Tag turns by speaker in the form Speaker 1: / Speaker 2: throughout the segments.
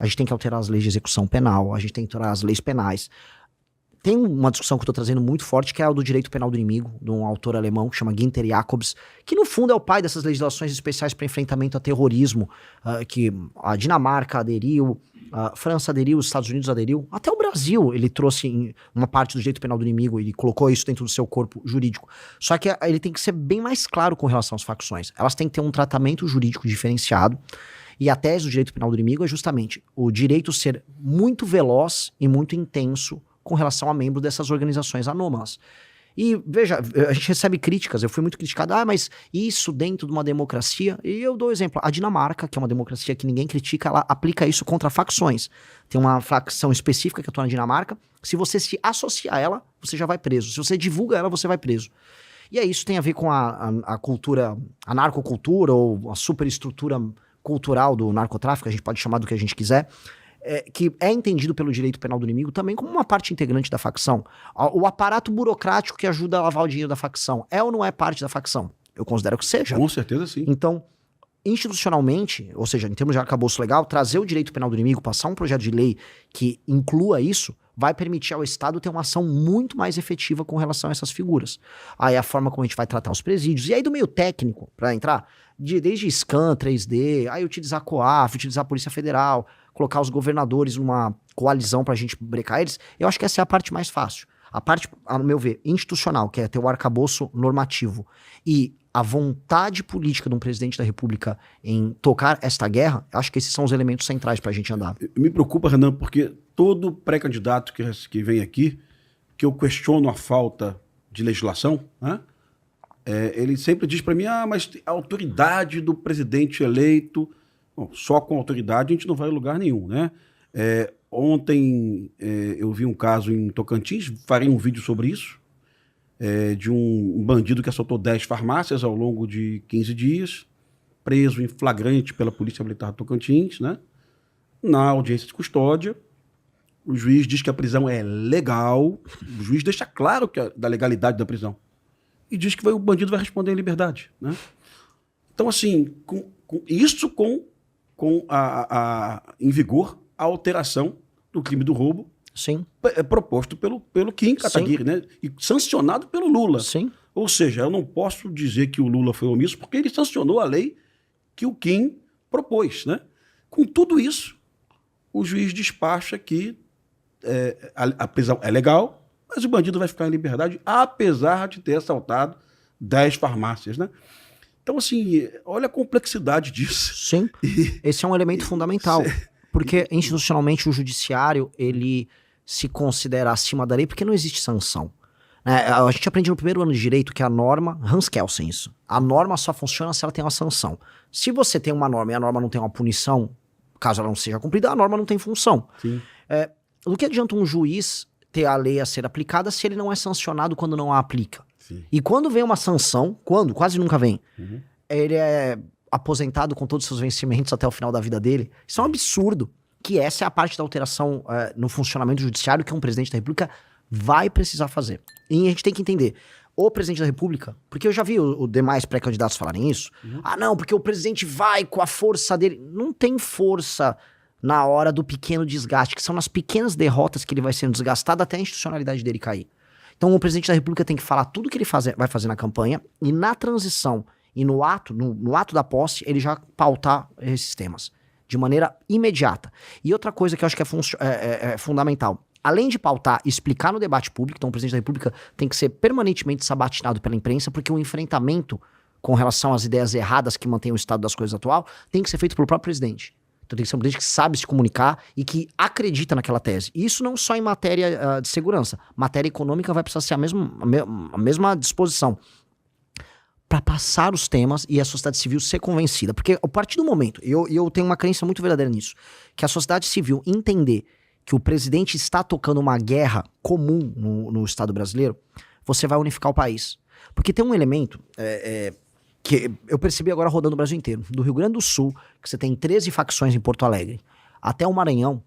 Speaker 1: A gente tem que alterar as leis de execução penal, a gente tem que alterar as leis penais. Tem uma discussão que eu tô trazendo muito forte, que é a do direito penal do inimigo, de um autor alemão que chama Günther Jacobs, que no fundo é o pai dessas legislações especiais para enfrentamento a terrorismo, que a Dinamarca aderiu, a França aderiu, os Estados Unidos aderiu, até o Brasil ele trouxe uma parte do direito penal do inimigo, ele colocou isso dentro do seu corpo jurídico. Só que ele tem que ser bem mais claro com relação às facções. Elas têm que ter um tratamento jurídico diferenciado, e a tese do direito penal do inimigo é justamente o direito ser muito veloz e muito intenso com relação a membros dessas organizações anômalas. E veja, a gente recebe críticas, eu fui muito criticado, mas isso dentro de uma democracia, e eu dou exemplo, a Dinamarca, que é uma democracia que ninguém critica, ela aplica isso contra facções. Tem uma facção específica que atua na Dinamarca, se você se associa a ela, você já vai preso, se você divulga ela, você vai preso. E aí isso tem a ver com a cultura, a narcocultura, ou a superestrutura cultural do narcotráfico, a gente pode chamar do que a gente quiser, que é entendido pelo direito penal do inimigo também como uma parte integrante da facção. O aparato burocrático que ajuda a lavar o dinheiro da facção é ou não é parte da facção? Eu considero que seja.
Speaker 2: Com certeza sim.
Speaker 1: Então, institucionalmente, ou seja, em termos de arcabouço legal, trazer o direito penal do inimigo, passar um projeto de lei que inclua isso, vai permitir ao Estado ter uma ação muito mais efetiva com relação a essas figuras. Aí a forma como a gente vai tratar os presídios, e aí do meio técnico, para entrar, desde scan, 3D, aí utilizar COAF, utilizar a Polícia Federal, colocar os governadores numa coalizão pra gente brecar eles, eu acho que essa é a parte mais fácil. A parte, ao meu ver, institucional, que é ter o arcabouço normativo e a vontade política de um presidente da República em tocar esta guerra, acho que esses são os elementos centrais pra gente andar.
Speaker 2: Me preocupa, Renan, porque todo pré-candidato que vem aqui, que eu questiono a falta de legislação, né? Ele sempre diz para mim, mas a autoridade do presidente eleito... Bom, só com autoridade a gente não vai a lugar nenhum, né? Ontem eu vi um caso em Tocantins, farei um vídeo sobre isso, de um bandido que assaltou 10 farmácias ao longo de 15 dias, preso em flagrante pela Polícia Militar de Tocantins, né? Na audiência de custódia, o juiz diz que a prisão é legal, o juiz deixa claro da legalidade da prisão, e diz que o bandido vai responder em liberdade, né? Então, assim, isso com em vigor a alteração do crime do roubo.
Speaker 1: Sim.
Speaker 2: Proposto pelo Kim Kataguiri, né? E sancionado pelo Lula.
Speaker 1: Sim.
Speaker 2: Ou seja, eu não posso dizer que o Lula foi omisso porque ele sancionou a lei que o Kim propôs, né? Com tudo isso, o juiz despacha que a prisão é legal, mas o bandido vai ficar em liberdade, apesar de ter assaltado 10 farmácias, né? Então, assim, olha a complexidade disso.
Speaker 1: Sim, esse é um elemento fundamental, porque institucionalmente o judiciário, ele se considera acima da lei porque não existe sanção. A gente aprende no primeiro ano de direito que a norma, Hans Kelsen isso, a norma só funciona se ela tem uma sanção. Se você tem uma norma e a norma não tem uma punição, caso ela não seja cumprida, a norma não tem função.
Speaker 2: Sim.
Speaker 1: Do que adianta um juiz ter a lei a ser aplicada se ele não é sancionado quando não a aplica? Sim. E quando vem uma sanção, quase nunca vem, ele é aposentado com todos os seus vencimentos até o final da vida dele. Isso é um absurdo, que essa é a parte da alteração no funcionamento judiciário que um presidente da República vai precisar fazer. E a gente tem que entender, o presidente da República, porque eu já vi os demais pré-candidatos falarem isso, não, porque o presidente vai com a força dele. Não tem força na hora do pequeno desgaste, que são nas pequenas derrotas que ele vai sendo desgastado até a institucionalidade dele cair. Então o presidente da República tem que falar tudo que ele vai fazer na campanha e na transição e no ato da posse ele já pautar esses temas de maneira imediata. E outra coisa que eu acho que é fundamental, além de pautar e explicar no debate público, então o presidente da República tem que ser permanentemente sabatinado pela imprensa, porque o enfrentamento com relação às ideias erradas que mantêm o estado das coisas atual tem que ser feito pelo próprio presidente. Então tem que ser um presidente que sabe se comunicar e que acredita naquela tese. E isso não só em matéria de segurança. Matéria econômica vai precisar ser a mesma disposição para passar os temas e a sociedade civil ser convencida. Porque a partir do momento, eu tenho uma crença muito verdadeira nisso, que a sociedade civil entender que o presidente está tocando uma guerra comum no Estado brasileiro, você vai unificar o país. Porque tem um elemento... que eu percebi agora rodando o Brasil inteiro. Do Rio Grande do Sul, que você tem 13 facções em Porto Alegre, até o Maranhão,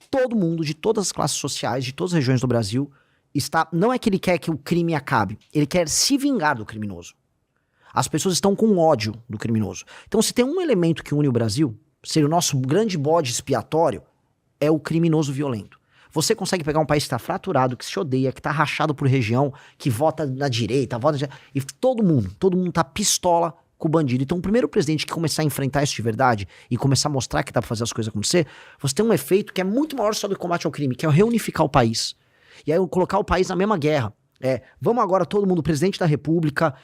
Speaker 1: todo mundo, de todas as classes sociais, de todas as regiões do Brasil, não é que ele quer que o crime acabe, ele quer se vingar do criminoso. As pessoas estão com ódio do criminoso. Então, se tem um elemento que une o Brasil, seria o nosso grande bode expiatório, é o criminoso violento. Você consegue pegar um país que está fraturado, que se odeia, que está rachado por região, que vota na direita, e todo mundo tá pistola com o bandido. Então, o primeiro presidente que começar a enfrentar isso de verdade e começar a mostrar que dá pra fazer as coisas acontecer, você tem um efeito que é muito maior só do combate ao crime, que é reunificar o país. E aí, colocar o país na mesma guerra. Vamos agora todo mundo, presidente da república,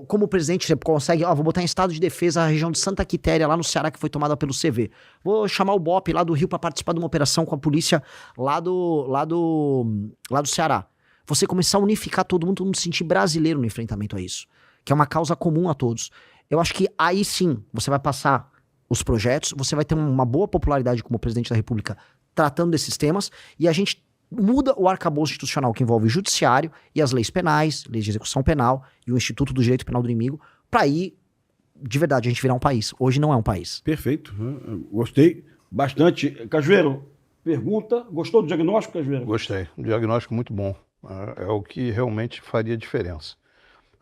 Speaker 1: como presidente você consegue, vou botar em estado de defesa a região de Santa Quitéria, lá no Ceará, que foi tomada pelo CV. Vou chamar o BOPE lá do Rio para participar de uma operação com a polícia lá do Ceará. Você começar a unificar todo mundo se sentir brasileiro no enfrentamento a isso, que é uma causa comum a todos. Eu acho que aí sim, você vai passar os projetos, você vai ter uma boa popularidade como presidente da república tratando desses temas, e a gente muda o arcabouço institucional que envolve o judiciário e as leis penais, leis de execução penal e o Instituto do Direito Penal do Inimigo, para aí, de verdade, a gente virar um país. Hoje não é um país.
Speaker 2: Perfeito. Gostei bastante. Cajueiro, pergunta. Gostou do diagnóstico, Cajueiro?
Speaker 3: Gostei. Um diagnóstico muito bom. É o que realmente faria diferença.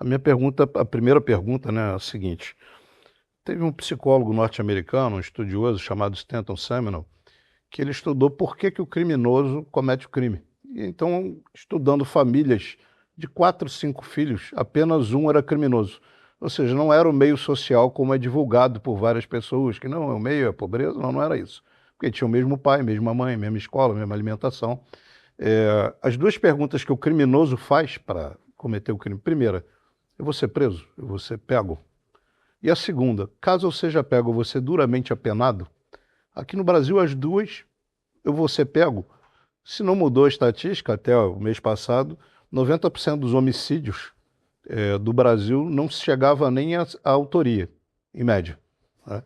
Speaker 3: A primeira pergunta, né, é a seguinte. Teve um psicólogo norte-americano, um estudioso chamado Stanton Seminole, que ele estudou por que o criminoso comete o crime. E então, estudando famílias de 4, 5 filhos, apenas um era criminoso. Ou seja, não era o meio social como é divulgado por várias pessoas, que não, o meio é pobreza, não era isso. Porque tinha o mesmo pai, mesma mãe, mesma escola, mesma alimentação. As duas perguntas que o criminoso faz para cometer o crime. Primeira, eu vou ser preso? Eu vou ser pego? E a segunda, caso eu seja pego, eu vou ser duramente apenado? Aqui no Brasil, as duas, eu vou ser pego. Se não mudou a estatística, até o mês passado, 90% dos homicídios do Brasil não chegava nem à autoria, em média. Né?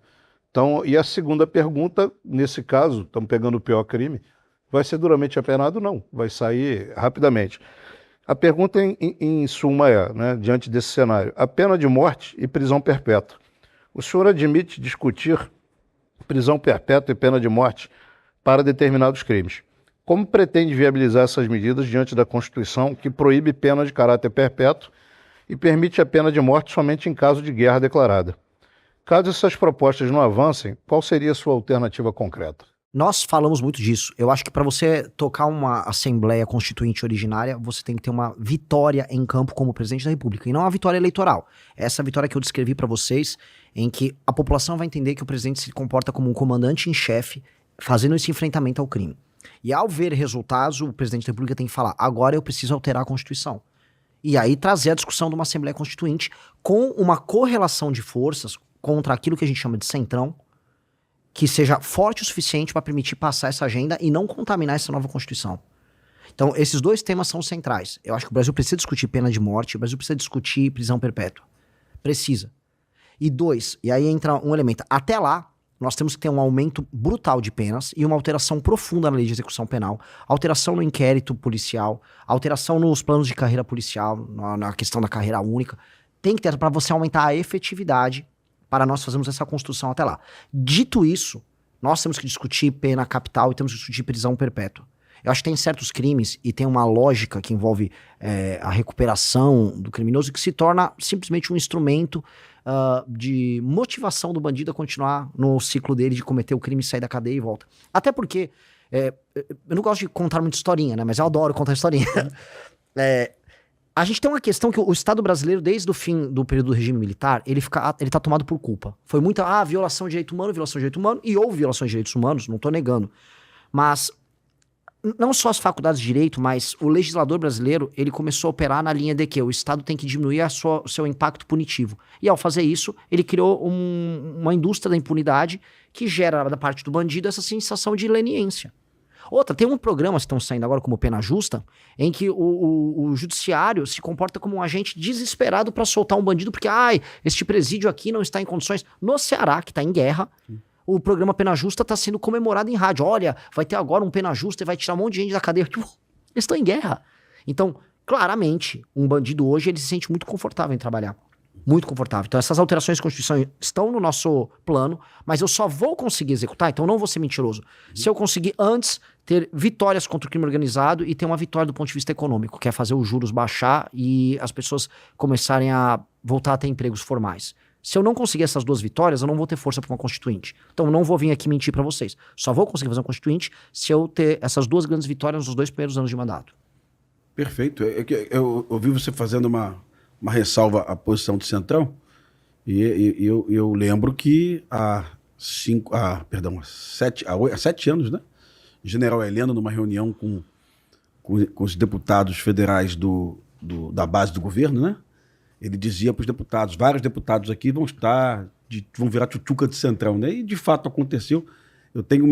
Speaker 3: Então, e a segunda pergunta, nesse caso, estamos pegando o pior crime, vai ser duramente apenado? Não, vai sair rapidamente. A pergunta, em suma, né, diante desse cenário, a pena de morte e prisão perpétua. O senhor admite discutir prisão perpétua e pena de morte para determinados crimes. Como pretende viabilizar essas medidas diante da Constituição, que proíbe pena de caráter perpétuo e permite a pena de morte somente em caso de guerra declarada? Caso essas propostas não avancem, qual seria a sua alternativa concreta?
Speaker 1: Nós falamos muito disso. Eu acho que para você tocar uma Assembleia Constituinte originária, você tem que ter uma vitória em campo como presidente da República, e não uma vitória eleitoral. Essa vitória que eu descrevi para vocês, em que a população vai entender que o presidente se comporta como um comandante em chefe, fazendo esse enfrentamento ao crime. E ao ver resultados, o presidente da República tem que falar, agora eu preciso alterar a Constituição. E aí trazer a discussão de uma Assembleia Constituinte com uma correlação de forças contra aquilo que a gente chama de centrão, que seja forte o suficiente para permitir passar essa agenda e não contaminar essa nova Constituição. Então, esses dois temas são centrais. Eu acho que o Brasil precisa discutir pena de morte, o Brasil precisa discutir prisão perpétua. Precisa. E dois, e aí entra um elemento. Até lá, nós temos que ter um aumento brutal de penas e uma alteração profunda na lei de execução penal, alteração no inquérito policial, alteração nos planos de carreira policial, na questão da carreira única. Tem que ter para você aumentar a efetividade para nós fazermos essa construção até lá. Dito isso, nós temos que discutir pena capital e temos que discutir prisão perpétua. Eu acho que tem certos crimes e tem uma lógica que envolve a recuperação do criminoso que se torna simplesmente um instrumento de motivação do bandido a continuar no ciclo dele de cometer o crime, sair da cadeia e volta. Até porque, eu não gosto de contar muita historinha, né? Mas eu adoro contar historinha. A gente tem uma questão que o Estado brasileiro, desde o fim do período do regime militar, ele tá tomado por culpa. Foi muita, violação de direito humano, e houve violações de direitos humanos, não tô negando. Mas, não só as faculdades de direito, mas o legislador brasileiro, ele começou a operar na linha de que o Estado tem que diminuir o seu impacto punitivo. E ao fazer isso, ele criou uma indústria da impunidade que gera da parte do bandido essa sensação de leniência. Outra, tem programas que estão saindo agora como Pena Justa, em que o judiciário se comporta como um agente desesperado para soltar um bandido, porque, este presídio aqui não está em condições. No Ceará, que está em guerra, o programa Pena Justa está sendo comemorado em rádio. Olha, vai ter agora um Pena Justa e vai tirar um monte de gente da cadeia. Tipo, eles estão em guerra. Então, claramente, um bandido hoje, ele se sente muito confortável em trabalhar. Muito confortável. Então, essas alterações de Constituição estão no nosso plano, mas eu só vou conseguir executar, então não vou ser mentiroso, se eu conseguir antes ter vitórias contra o crime organizado e ter uma vitória do ponto de vista econômico, que é fazer os juros baixar e as pessoas começarem a voltar a ter empregos formais. Se eu não conseguir essas 2 vitórias, eu não vou ter força para uma constituinte. Então eu não vou vir aqui mentir para vocês. Só vou conseguir fazer uma constituinte se eu ter essas 2 grandes vitórias nos 2 primeiros anos de mandato.
Speaker 2: Perfeito. Eu ouvi você fazendo uma ressalva à posição do Centrão, e eu lembro que há 7 anos, né? O general Heleno, numa reunião com os deputados federais da base do governo, né? Ele dizia para os deputados, vários deputados aqui vão virar tchutchuca de Centrão, né? E de fato aconteceu. Eu tenho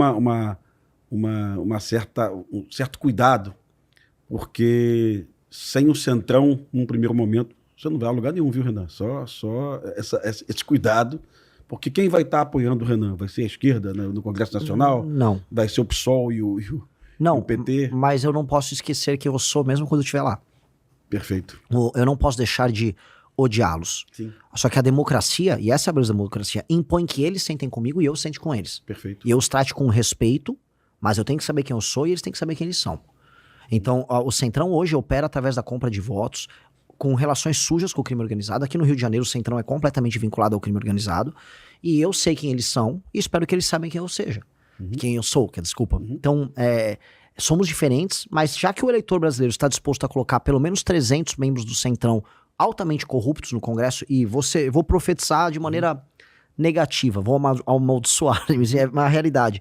Speaker 2: um certo cuidado, porque sem o Centrão, num primeiro momento, você não vai a lugar nenhum, viu, Renan? Só esse cuidado, porque quem vai estar apoiando o Renan? Vai ser a esquerda no Congresso Nacional?
Speaker 1: Não.
Speaker 2: Vai ser o PSOL e o PT?
Speaker 1: Mas eu não posso esquecer que eu sou mesmo quando eu estiver lá.
Speaker 2: Perfeito.
Speaker 1: Eu não posso deixar de odiá-los.
Speaker 2: Sim.
Speaker 1: Só que a democracia, e essa é a beleza da democracia, impõe que eles sentem comigo e eu sente com eles.
Speaker 2: Perfeito.
Speaker 1: E eu os trate com respeito, mas eu tenho que saber quem eu sou e eles têm que saber quem eles são. Então, o Centrão hoje opera através da compra de votos, com relações sujas com o crime organizado. Aqui no Rio de Janeiro, o Centrão é completamente vinculado ao crime organizado. E eu sei quem eles são e espero que eles saibam quem eu seja. Quem eu sou, desculpa. Então, somos diferentes, mas já que o eleitor brasileiro está disposto a colocar pelo menos 300 membros do Centrão altamente corruptos no Congresso, e vou profetizar de maneira negativa, vou amaldiçoar, mas é uma realidade.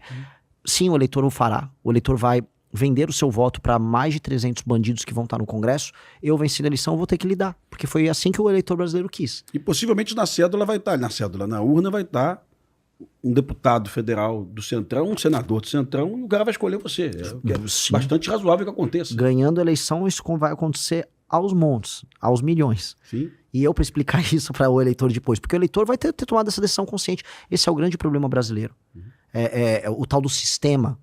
Speaker 1: Sim, o eleitor o fará. O eleitor vai vender o seu voto para mais de 300 bandidos que vão estar no Congresso. Eu, vencendo a eleição, vou ter que lidar, porque foi assim que o eleitor brasileiro quis.
Speaker 2: E possivelmente na cédula vai estar, na urna vai estar um deputado federal do Centrão, um senador do Centrão, e o cara vai escolher você. É bastante razoável que aconteça.
Speaker 1: Ganhando a eleição, isso vai acontecer aos montes, aos milhões.
Speaker 2: Sim.
Speaker 1: E eu para explicar isso para o eleitor depois, porque o eleitor vai ter tomado essa decisão consciente. Esse é o grande problema brasileiro. É o tal do sistema.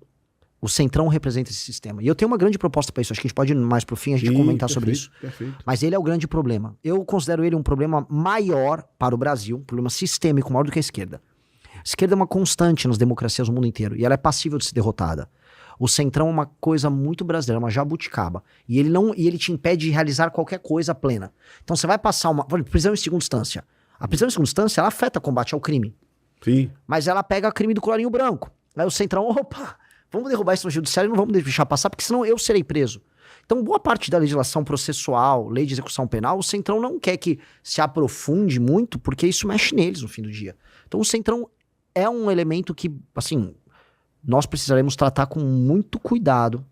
Speaker 1: O Centrão representa esse sistema. E eu tenho uma grande proposta para isso. Acho que a gente pode ir mais pro fim, a gente comentar sobre isso.
Speaker 2: Perfeito.
Speaker 1: Mas ele é o grande problema. Eu considero ele um problema maior para o Brasil, um problema sistêmico maior do que a esquerda. A esquerda é uma constante nas democracias do mundo inteiro e ela é passível de ser derrotada. O Centrão é uma coisa muito brasileira, uma jabuticaba. E ele te impede de realizar qualquer coisa plena. Então você vai passar uma prisão em segunda instância. A prisão em segunda instância, ela afeta o combate ao crime.
Speaker 2: Sim.
Speaker 1: Mas ela pega crime do colarinho branco. Aí o Centrão, opa, vamos derrubar isso no judiciário e não vamos deixar passar, porque senão eu serei preso. Então, boa parte da legislação processual, lei de execução penal, o Centrão não quer que se aprofunde muito, porque isso mexe neles no fim do dia. Então, o Centrão é um elemento que, assim, nós precisaremos tratar com muito cuidado,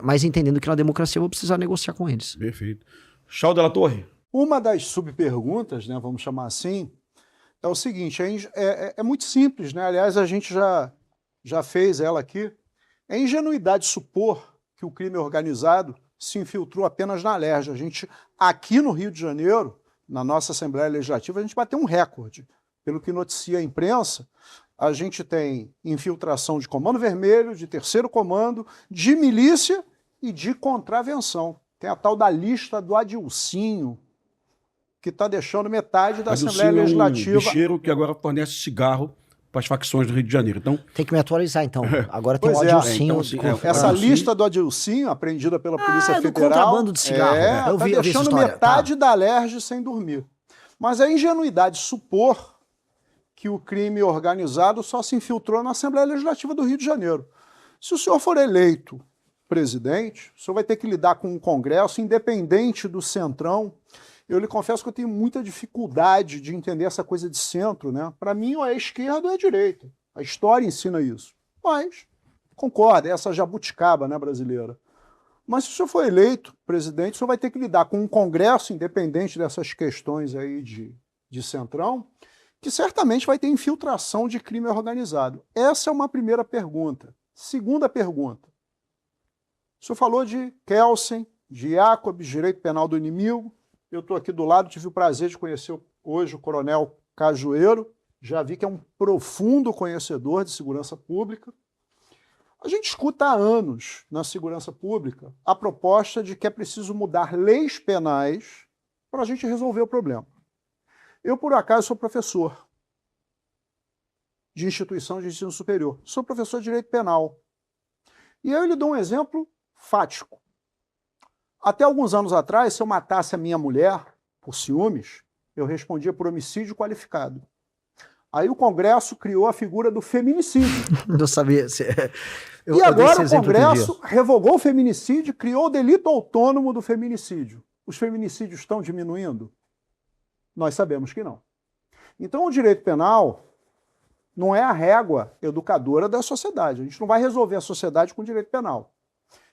Speaker 1: mas entendendo que na democracia eu vou precisar negociar com eles.
Speaker 2: Perfeito. Chau Della Torre.
Speaker 4: Uma das subperguntas, né, vamos chamar assim, é o seguinte, é muito simples, né? Aliás, a gente já fez ela aqui. É ingenuidade supor que o crime organizado se infiltrou apenas na Alerj. A gente, aqui no Rio de Janeiro, na nossa Assembleia Legislativa, a gente bateu um recorde. Pelo que noticia a imprensa, a gente tem infiltração de Comando Vermelho, de Terceiro Comando, de milícia e de contravenção. Tem a tal da lista do Adilcinho, que está deixando metade da Assembleia Legislativa.
Speaker 2: É um bicheiro que agora fornece cigarro para as facções do Rio de Janeiro. Então,
Speaker 1: tem que me atualizar, então. Agora tem
Speaker 4: pois
Speaker 1: o Adilcinho.
Speaker 4: Essa lista do Adilcinho, apreendida pela Polícia Federal...
Speaker 1: do contrabando de cigarro.
Speaker 4: Está deixando metade da Alerj sem dormir. Mas é ingenuidade supor que o crime organizado só se infiltrou na Assembleia Legislativa do Rio de Janeiro. Se o senhor for eleito presidente, o senhor vai ter que lidar com um Congresso independente do Centrão. Eu lhe confesso que eu tenho muita dificuldade de entender essa coisa de centro, né? Para mim, ou é esquerda ou é direita. A história ensina isso. Mas, concordo, é essa jabuticaba, né, brasileira. Mas se o senhor for eleito presidente, o senhor vai ter que lidar com um Congresso independente dessas questões aí de Centrão, que certamente vai ter infiltração de crime organizado. Essa é uma primeira pergunta. Segunda pergunta. O senhor falou de Kelsen, de Jacobs, direito penal do inimigo. Eu estou aqui do lado, tive o prazer de conhecer hoje o coronel Cajueiro, já vi que é um profundo conhecedor de segurança pública. A gente escuta há anos na segurança pública a proposta de que é preciso mudar leis penais para a gente resolver o problema. Eu, por acaso, sou professor de instituição de ensino superior, sou professor de direito penal. E eu lhe dou um exemplo fático. Até alguns anos atrás, se eu matasse a minha mulher por ciúmes, Eu respondia por homicídio qualificado. Aí o Congresso criou a figura do feminicídio.
Speaker 1: Não sabia.
Speaker 4: E agora o Congresso revogou o feminicídio, criou o delito autônomo do feminicídio. Os feminicídios estão diminuindo? Nós sabemos que não. Então o direito penal não é a régua educadora da sociedade. A gente não vai resolver a sociedade com o direito penal.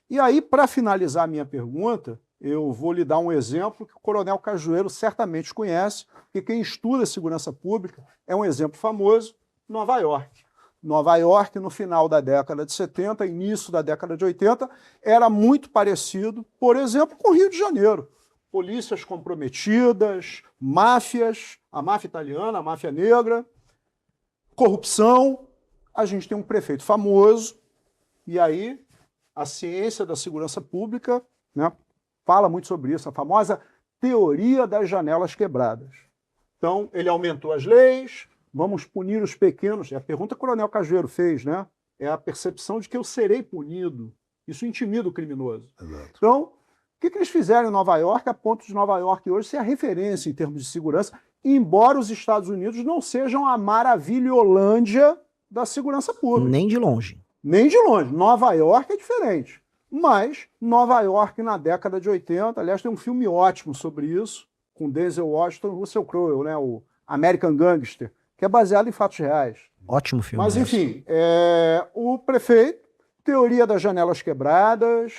Speaker 4: E aí, para finalizar a minha pergunta, eu vou lhe dar um exemplo que o Coronel Cajueiro certamente conhece, porque quem estuda segurança pública é um exemplo famoso, Nova York. Nova York, no final da década de 70, início da década de 80, era muito parecido, por exemplo, com o Rio de Janeiro. Polícias comprometidas, máfias, a máfia italiana, a máfia negra, corrupção. A gente tem um prefeito famoso, e aí a ciência da segurança pública, né, fala muito sobre isso, a famosa teoria das janelas quebradas. Então, ele aumentou as leis, vamos punir os pequenos. É a pergunta que o Coronel Cajueiro fez, né? É a percepção de que eu serei punido. Isso intimida o criminoso. Exato. Então, o que eles fizeram em Nova York, a ponto de Nova York hoje ser a referência em termos de segurança, embora os Estados Unidos não sejam a maravilholândia da segurança pública.
Speaker 1: Nem de longe.
Speaker 4: Nem de longe. Nova York é diferente. Mas Nova York na década de 80, aliás, tem um filme ótimo sobre isso, com Denzel Washington e Russell Crowe, né, o American Gangster, que é baseado em fatos reais.
Speaker 1: Ótimo filme.
Speaker 4: Mas, enfim, o prefeito, teoria das janelas quebradas,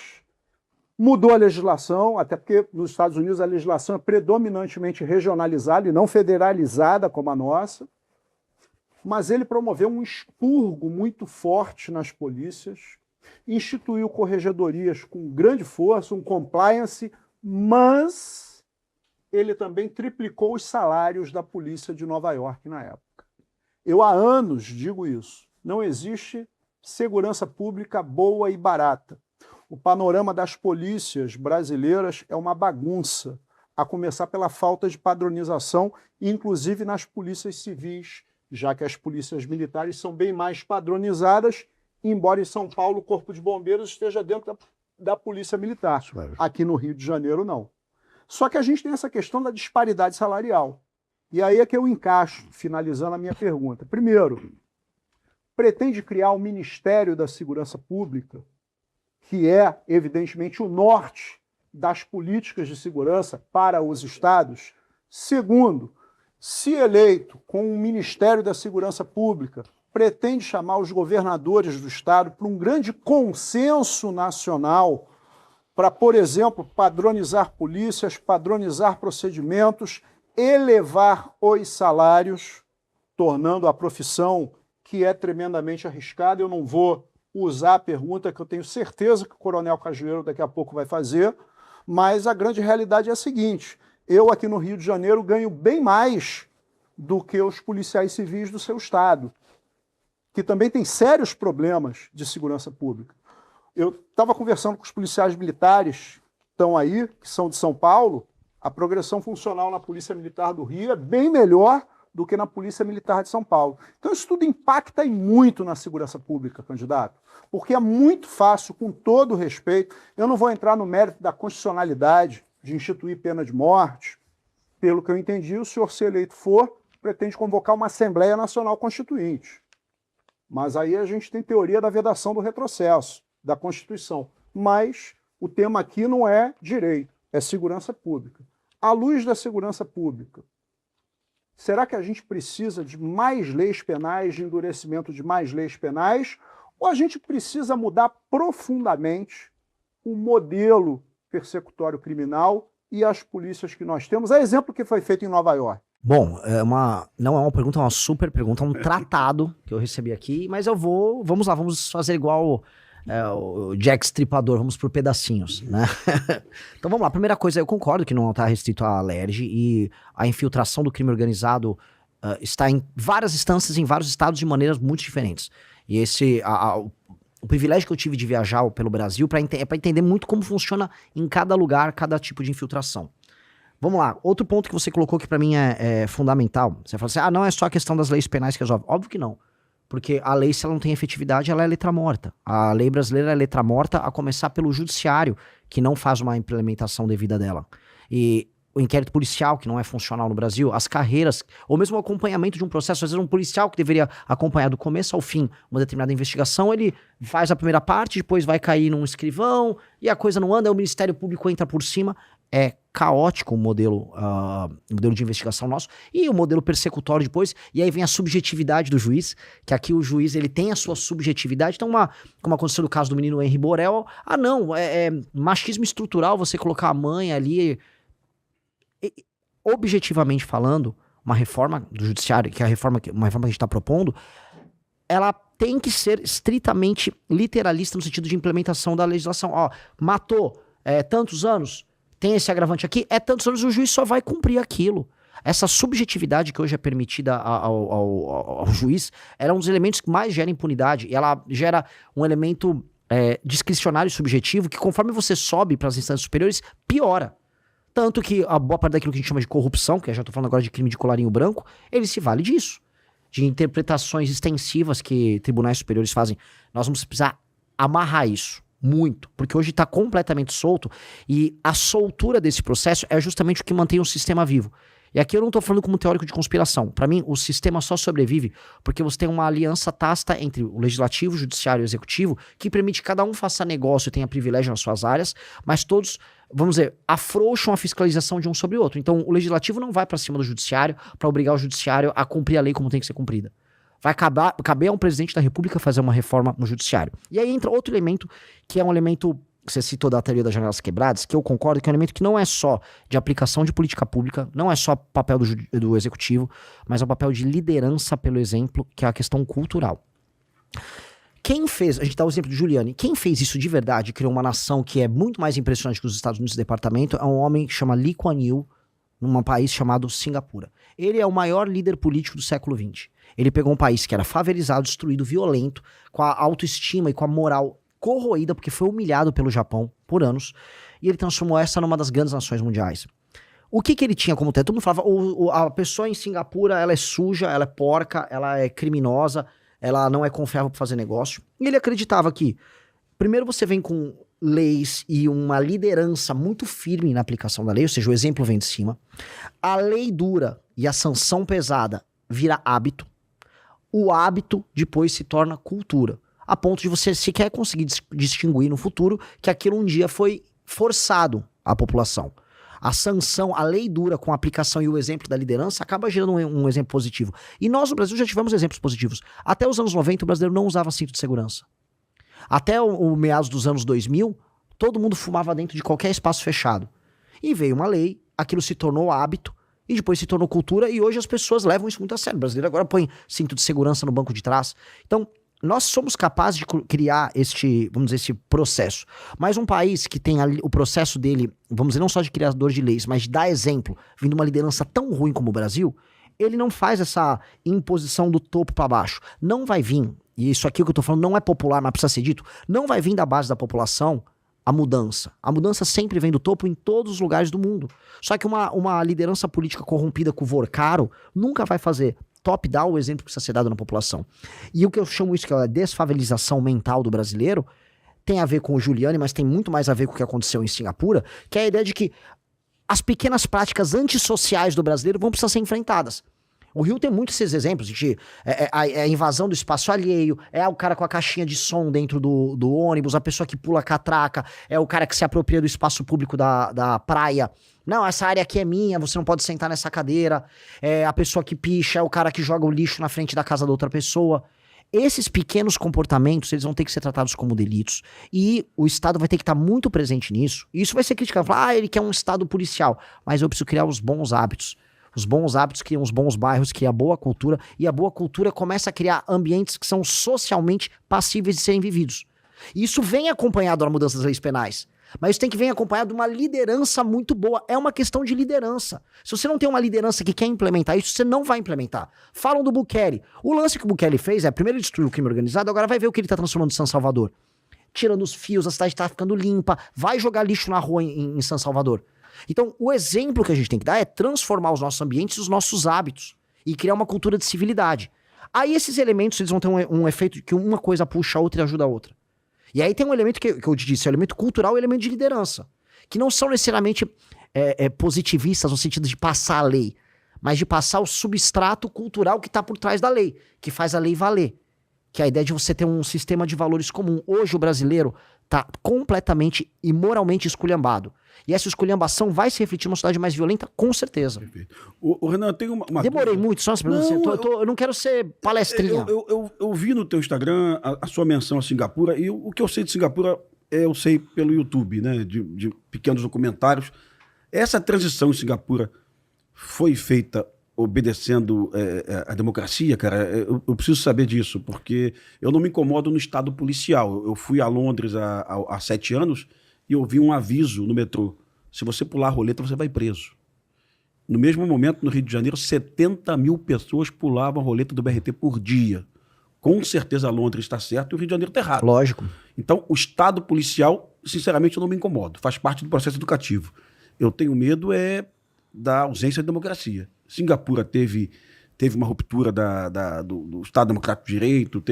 Speaker 4: mudou a legislação, até porque nos Estados Unidos a legislação é predominantemente regionalizada e não federalizada como a nossa, mas ele promoveu um expurgo muito forte nas polícias, instituiu corregedorias com grande força, um compliance, mas ele também triplicou os salários da polícia de Nova York na época. Eu há anos digo isso. Não existe segurança pública boa e barata. O panorama das polícias brasileiras é uma bagunça, a começar pela falta de padronização, inclusive nas polícias civis, já que as polícias militares são bem mais padronizadas, embora em São Paulo o Corpo de Bombeiros esteja dentro da Polícia Militar. Aqui no Rio de Janeiro, não. Só que a gente tem essa questão da disparidade salarial. E aí é que eu encaixo, finalizando a minha pergunta. Primeiro, pretende criar o Ministério da Segurança Pública, que é, evidentemente, o norte das políticas de segurança para os estados. Segundo, se eleito com o Ministério da Segurança Pública, pretende chamar os governadores do estado para um grande consenso nacional para, por exemplo, padronizar polícias, padronizar procedimentos, elevar os salários, tornando a profissão que é tremendamente arriscada. Eu não vou usar a pergunta que eu tenho certeza que o Coronel Cajueiro daqui a pouco vai fazer, mas a grande realidade é a seguinte: eu aqui no Rio de Janeiro ganho bem mais do que os policiais civis do seu estado, que também tem sérios problemas de segurança pública. Eu estava conversando com os policiais militares que estão aí, que são de São Paulo. A progressão funcional na Polícia Militar do Rio é bem melhor do que na Polícia Militar de São Paulo. Então isso tudo impacta e muito na segurança pública, candidato, porque é muito fácil, com todo respeito, eu não vou entrar no mérito da constitucionalidade de instituir pena de morte. Pelo que eu entendi, o senhor, se eleito for, pretende convocar uma Assembleia Nacional Constituinte. Mas aí a gente tem teoria da vedação do retrocesso, da Constituição. Mas o tema aqui não é direito, é segurança pública. À luz da segurança pública, será que a gente precisa de mais leis penais, de endurecimento de mais leis penais, ou a gente precisa mudar profundamente o modelo persecutório criminal e as polícias que nós temos? É exemplo que foi feito em Nova York.
Speaker 1: Bom, não é uma pergunta, é uma super pergunta, é um tratado que eu recebi aqui, mas vamos lá, vamos fazer igual o Jack Stripador, vamos por pedacinhos, né? Então vamos lá, primeira coisa, eu concordo que não está restrito à LERJ e a infiltração do crime organizado está em várias instâncias, em vários estados de maneiras muito diferentes. E o privilégio que eu tive de viajar pelo Brasil é para entender muito como funciona em cada lugar, cada tipo de infiltração. Vamos lá, outro ponto que você colocou que pra mim é fundamental. Você fala assim, não é só a questão das leis penais que resolve. Óbvio que não. Porque a lei, se ela não tem efetividade, ela é letra morta. A lei brasileira é letra morta, a começar pelo judiciário, que não faz uma implementação devida dela. E o inquérito policial, que não é funcional no Brasil, as carreiras, ou mesmo o acompanhamento de um processo. Às vezes um policial que deveria acompanhar do começo ao fim uma determinada investigação, ele faz a primeira parte, depois vai cair num escrivão, e a coisa não anda, aí o Ministério Público entra por cima. É caótico o modelo de investigação nosso, e o modelo persecutório depois, e aí vem a subjetividade do juiz, que aqui o juiz ele tem a sua subjetividade. Então, como aconteceu no caso do menino Henri Borel, não, é machismo estrutural você colocar a mãe ali. Objetivamente falando, uma reforma do judiciário, que é uma reforma que a gente está propondo, ela tem que ser estritamente literalista no sentido de implementação da legislação. Matou tantos anos, tem esse agravante aqui, tantos anos, o juiz só vai cumprir aquilo. Essa subjetividade que hoje é permitida ao juiz, ela é um dos elementos que mais gera impunidade, e ela gera um elemento discricionário e subjetivo que, conforme você sobe para as instâncias superiores, piora. Tanto que a boa parte daquilo que a gente chama de corrupção, que eu já estou falando agora de crime de colarinho branco, ele se vale disso. De interpretações extensivas que tribunais superiores fazem. Nós vamos precisar amarrar isso muito, porque hoje está completamente solto, e a soltura desse processo é justamente o que mantém o sistema vivo. E aqui eu não estou falando como teórico de conspiração. Para mim, o sistema só sobrevive porque você tem uma aliança tácita entre o legislativo, o judiciário e o executivo, que permite que cada um faça negócio e tenha privilégio nas suas áreas, mas todos, vamos dizer, afrouxam a fiscalização de um sobre o outro. Então, o legislativo não vai para cima do judiciário para obrigar o judiciário a cumprir a lei como tem que ser cumprida. Vai caber a um presidente da República fazer uma reforma no judiciário. E aí entra outro elemento, que é um elemento que você citou da teoria das janelas quebradas, que eu concordo que é um elemento que não é só de aplicação de política pública, não é só papel do executivo, mas é um papel de liderança pelo exemplo, que é a questão cultural. Quem fez, a gente dá o exemplo de Giuliani, quem fez isso de verdade, criou uma nação que é muito mais impressionante que os Estados Unidos, departamento, é um homem que chama Lee Kuan Yew, num país chamado Singapura. Ele é o maior líder político do século XX. Ele pegou um país que era favelizado, destruído, violento, com a autoestima e com a moral corroída, porque foi humilhado pelo Japão por anos, e ele transformou essa numa das grandes nações mundiais. O que ele tinha como teto? Todo mundo falava, a pessoa em Singapura, ela é suja, ela é porca, ela é criminosa, ela não é confiável para fazer negócio. E ele acreditava que, primeiro você vem com leis e uma liderança muito firme na aplicação da lei, ou seja, o exemplo vem de cima. A lei dura e a sanção pesada vira hábito. O hábito depois se torna cultura, a ponto de você sequer conseguir distinguir no futuro que aquilo um dia foi forçado à população. A sanção, a lei dura com a aplicação e o exemplo da liderança acaba gerando um exemplo positivo. E nós no Brasil já tivemos exemplos positivos. Até os anos 90 o brasileiro não usava cinto de segurança. Até o meados dos anos 2000, todo mundo fumava dentro de qualquer espaço fechado. E veio uma lei, aquilo se tornou hábito, e depois se tornou cultura, e hoje as pessoas levam isso muito a sério. O brasileiro agora põe cinto de segurança no banco de trás. Então, nós somos capazes de criar esse processo. Mas um país que tem o processo dele, vamos dizer, não só de criador de leis, mas de dar exemplo, vindo uma liderança tão ruim como o Brasil, ele não faz essa imposição do topo para baixo. Não vai vir, e isso aqui que eu tô falando não é popular, mas precisa ser dito, não vai vir da base da população a mudança. A mudança sempre vem do topo em todos os lugares do mundo. Só que uma liderança política corrompida com vorcaro nunca vai fazer top-down o exemplo que precisa ser dado na população. E o que eu chamo isso, que é a desfavelização mental do brasileiro, tem a ver com o Giuliani, mas tem muito mais a ver com o que aconteceu em Singapura, que é a ideia de que as pequenas práticas antissociais do brasileiro vão precisar ser enfrentadas. O Rio tem muitos esses exemplos, a invasão do espaço alheio, é o cara com a caixinha de som dentro do ônibus, a pessoa que pula a catraca, é o cara que se apropria do espaço público da praia. Não, essa área aqui é minha, você não pode sentar nessa cadeira. É a pessoa que picha, é o cara que joga o lixo na frente da casa da outra pessoa. Esses pequenos comportamentos, eles vão ter que ser tratados como delitos. E o Estado vai ter que estar muito presente nisso. E isso vai ser criticado. Falar, ele quer um Estado policial. Mas eu preciso criar os bons hábitos. Os bons hábitos criam os bons bairros, criam a boa cultura. E a boa cultura começa a criar ambientes que são socialmente passíveis de serem vividos. E isso vem acompanhado da mudança das leis penais. Mas isso tem que vir acompanhado de uma liderança muito boa. É uma questão de liderança. Se você não tem uma liderança que quer implementar isso, você não vai implementar. Falam do Bukele. O lance que o Bukele fez é, primeiro ele destruiu o crime organizado, agora vai ver o que ele está transformando em São Salvador. Tirando os fios, a cidade está ficando limpa, vai jogar lixo na rua em São Salvador. Então, o exemplo que a gente tem que dar é transformar os nossos ambientes e os nossos hábitos e criar uma cultura de civilidade. Aí esses elementos eles vão ter um efeito que uma coisa puxa a outra e ajuda a outra. E aí tem um elemento que eu te disse, é o elemento cultural e o elemento de liderança, que não são necessariamente positivistas no sentido de passar a lei, mas de passar o substrato cultural que está por trás da lei, que faz a lei valer. Que é a ideia de você ter um sistema de valores comum. Hoje o brasileiro está completamente e moralmente esculhambado. E essa esculhambação vai se refletir numa sociedade mais violenta, com certeza.
Speaker 2: Perfeito. O Renan, tem uma
Speaker 1: Demorei
Speaker 2: coisa...
Speaker 1: muito, só essa pergunta. Eu não quero ser palestrinha.
Speaker 2: Eu vi no teu Instagram a sua menção a Singapura, e o que eu sei de Singapura, eu sei pelo YouTube, né? De pequenos documentários. Essa transição em Singapura foi feita obedecendo a democracia, cara? Eu preciso saber disso, porque eu não me incomodo no estado policial. Eu fui a Londres há 7 anos e eu vi um aviso no metrô. Se você pular a roleta, você vai preso. No mesmo momento, no Rio de Janeiro, 70 mil pessoas pulavam a roleta do BRT por dia. Com certeza Londres está certo e o Rio de Janeiro está errado.
Speaker 1: Lógico.
Speaker 2: Então, o estado policial, sinceramente, eu não me incomodo. Faz parte do processo educativo. Eu tenho medo da ausência de democracia. Singapura teve uma ruptura do Estado Democrático de Direito,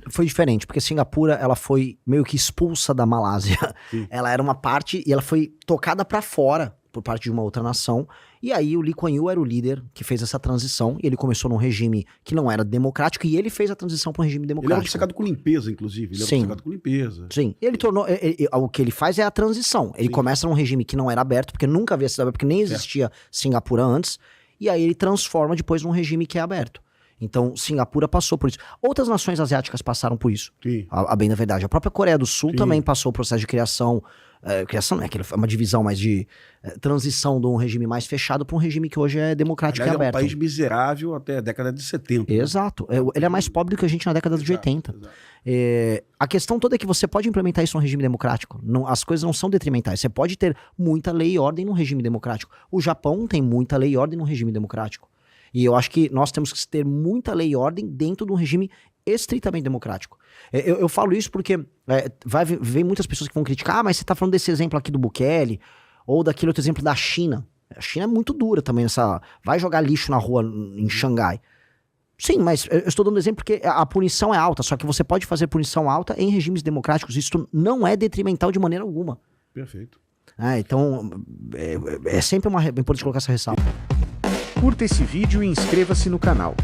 Speaker 1: Foi diferente, porque Singapura, ela foi meio que expulsa da Malásia. Sim. Ela era uma parte e ela foi tocada para fora por parte de uma outra nação. E aí o Lee Kuan Yew era o líder que fez essa transição, e ele começou num regime que não era democrático, e ele fez a transição para um regime democrático.
Speaker 2: Ele era obcecado com limpeza, inclusive. Ele era obcecado com limpeza.
Speaker 1: Sim. Ele tornou... o que ele faz é a transição. Ele começa num regime que não era aberto, porque nunca havia sido aberto, porque nem existia Singapura antes, e aí ele transforma depois num regime que é aberto. Então, Singapura passou por isso. Outras nações asiáticas passaram por isso. A bem da verdade. A própria Coreia do Sul também passou o processo de criação. Criação não é uma divisão, mas de transição de um regime mais fechado para um regime que hoje é democrático e aberto.
Speaker 2: É um país miserável até a década de 70.
Speaker 1: Exato. Né? Ele é mais pobre do que a gente na década de 80. A questão toda é que você pode implementar isso num regime democrático. As coisas não são detrimentais. Você pode ter muita lei e ordem num regime democrático. O Japão tem muita lei e ordem num regime democrático. E eu acho que nós temos que ter muita lei e ordem dentro de um regime estritamente democrático. Eu falo isso porque vem muitas pessoas que vão criticar, mas você está falando desse exemplo aqui do Bukele, ou daquele outro exemplo da China. A China é muito dura também, vai jogar lixo na rua em Xangai. Sim, mas eu estou dando exemplo porque a punição é alta, só que você pode fazer punição alta em regimes democráticos, isso não é detrimental de maneira alguma.
Speaker 2: Perfeito.
Speaker 1: Então, é sempre importante colocar essa ressalva.
Speaker 5: Curta esse vídeo e inscreva-se no canal.